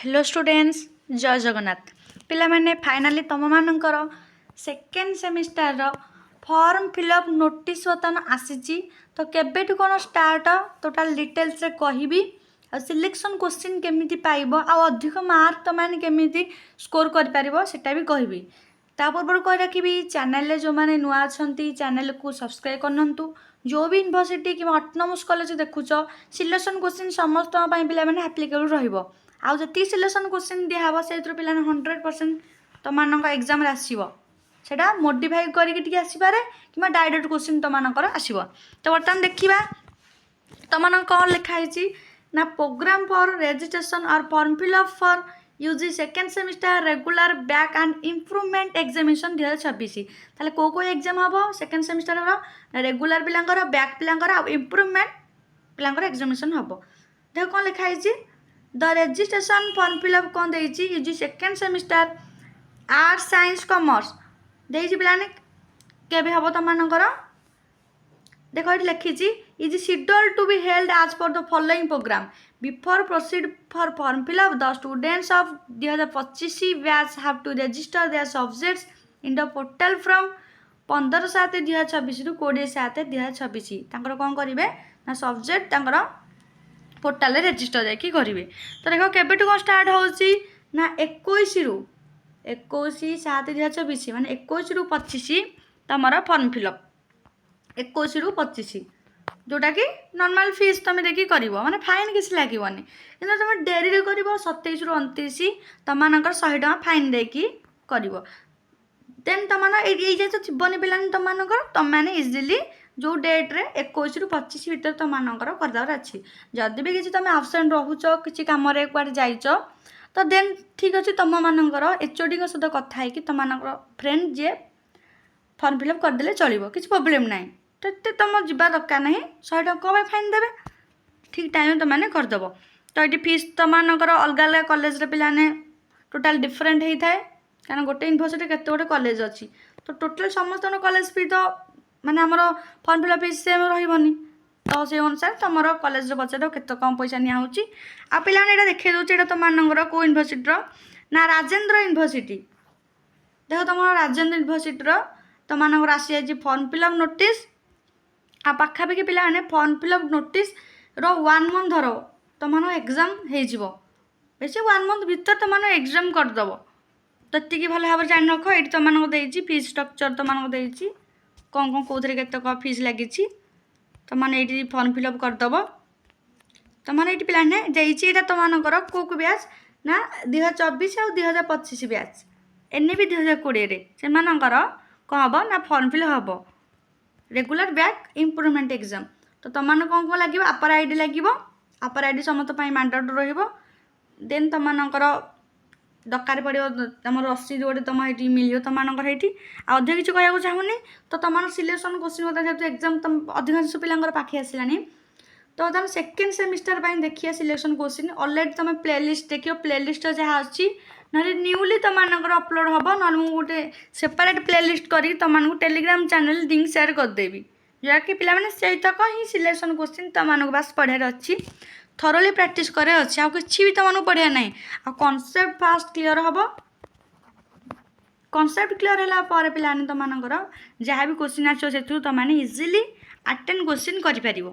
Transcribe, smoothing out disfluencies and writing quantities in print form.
Hello students जय जगन्नाथ पिला माने फाइनाली तुम मानकर second semester form fill up notice बर्तमान आसी तो केबेठु कौन स्टार्ट टोटाल डिटेल्स रे कहबी सिलेक्शन क्वेश्चन केमिति पाइबो आ अधिक मार्क तुम केमिति स्कोर कर पारिबो सेटा भी कहबी ता पूर्व कह रखी चैनल जो मैंने नुआ अच्छा चैनल को सब्सक्राइब करनंतु जो भी यूनिवर्सिटी कि ऑटोनोमस कॉलेज देखुच सिलेक्शन क्वेश्चन समस्त पिला माने एप्लिकेबल रहिबो आउ जी सिलेक्शन क्वेश्चन दिहब से पे 100% तुम एग्जाम आसो सेटा मोडिफाई करके आसपे कि डायरेक्ट क्वेश्चन तुम आसो तो बर्तमान देखा तुम कौन लिखाई ना प्रोग्राम फॉर रजिस्ट्रेशन और form fill up for UG second semester regular back and improvement examination 2026 ताले को एग्जाम हम सेकेंड सेमिस्टर रेगुलर पिलांकर बैक पिलांकर इम्प्रूवमेंट पिलांकर एग्जामिनेशन हम देख कौन लिखाई द रजिस्ट्रेशन फॉर्म फिलअप कौन देजी UG second semester arts science commerce देजी पिलाने केबे हम तुमकर देख ये लिखी is schedule to be held as per the following programme before proceed for form fill up the students of 2025 batch have to register their subjects in the portal from 15/7/2026 रु 20/7/2026 तांकर कौन करेंगे ना सब्जेक्ट पोर्टाल रेजिस्टर जाकि करेंगे तो देख केबेठु कौन स्टार्ट होची ना 21 रु 21/7/2026 माने 21 रु 25 तुम फॉर्म फिलअप 21 रु 25 जोटा कि नॉर्मल फीस तुम देखिए कर माने फाइन किसी लगे कि तुम डेरी कर 27 रु 29 तुम 100 टका फाइन देकी कर देन तुम ये तो जीवन पिलानी तुम मैंने इजिली जो डेट रे 21 रु 25 भर तुम करदार अच्छी जदि भी किसी तुम आबसेंट रोच किसी कम कड़े जाइच तो देन ठीक अच्छे तुम मानकर एचओडी सहित कथा है तुम फ्रेंड जे फॉर्म फिलअप करदे चलो किसी प्रोब्लेम ना तो तुम जा दरकार ना 100 टका कौन फाइन देवे ठीक टाइम तुमने करदेव तो ये फीस तुम अलग अलग कॉलेज पे टोटाल डिफरेंट होता है कारण गोटे यूनिवर्सिटी केते गोटे कॉलेज अच्छी तो टोटाल समस्त कॉलेज फी तो माने आमर फॉर्म फिलअप फीस सेम रही तो से अनुसार तुम कॉलेज पचार केत कम पैसा निजी आ पे देखा दूसरी ये तुम कौ यूनिवर्सिटी ना राजेन्द्र यूनिवर्सिटी देख तुम राजेन्द्र यूनिवर्सिटी तुम आसी जाए फॉर्म फिलअप नोटिस आ पाखापाखि पे फॉर्म फिलअप नोटिस रो 1 मंथ धर तुम एग्जाम हो बेस 1 मंथ भर तुम एग्जाम करदेव तो ये भल भाव जान रख ये तुमको देती फीस स्ट्रक्चर तुमको देती कौन कौन कौन के फीस लगी तुमने ये फॉर्म फिलअप करदेव तुमने ये पे जाइए तुमकर कौ बैच ना 2024 और 2025 बैच एने भी 2020 से कौन हम ना फॉर्म फिलअप हम रेगुलर बैक इम्प्रूवमेंट एग्जाम तो तुमने कौन कौन लगे अपर आईडी लगे अपर आईडी समस्त मैंडेटरी रेन तुमकर दरकार पड़ो तुम रसीद गोटे तुम ये मिल तुमकर ये अधिक किसी कहना चाहूनी तो तुम सिलेक्शन क्वेश्चन जेहतु एग्जाम तुम अधिकांश पिलांर पाखे आसलानी तो तुम सेकेंड सेमिस्टर देखिए सिलेक्शन क्वेश्चन अलरेडी तुम प्लेलिस्ट देखिए प्लेलिस्ट जहाँ अच्छी ना न्यूली तुमको अपलोड हम ना गोटे सेपरेट प्लेलिस्ट कर तुमको टेलीग्राम चैनल लिंक शेयर करदेवी जोटा कि पे सहीतक ही सिलेक्शन क्वेश्चन तुमको बास पढ़ार अच्छी थरोली प्रैक्टिस करे अच्छे आ कि भी तुमको पढ़िया ना आ कॉन्सेप्ट फास्ट क्लीयर हम कॉन्सेप्ट क्लीयर है पे तुमको जहाँ भी क्वेश्चन आसो तुमने इजिली अटेंड क्वेश्चन कर।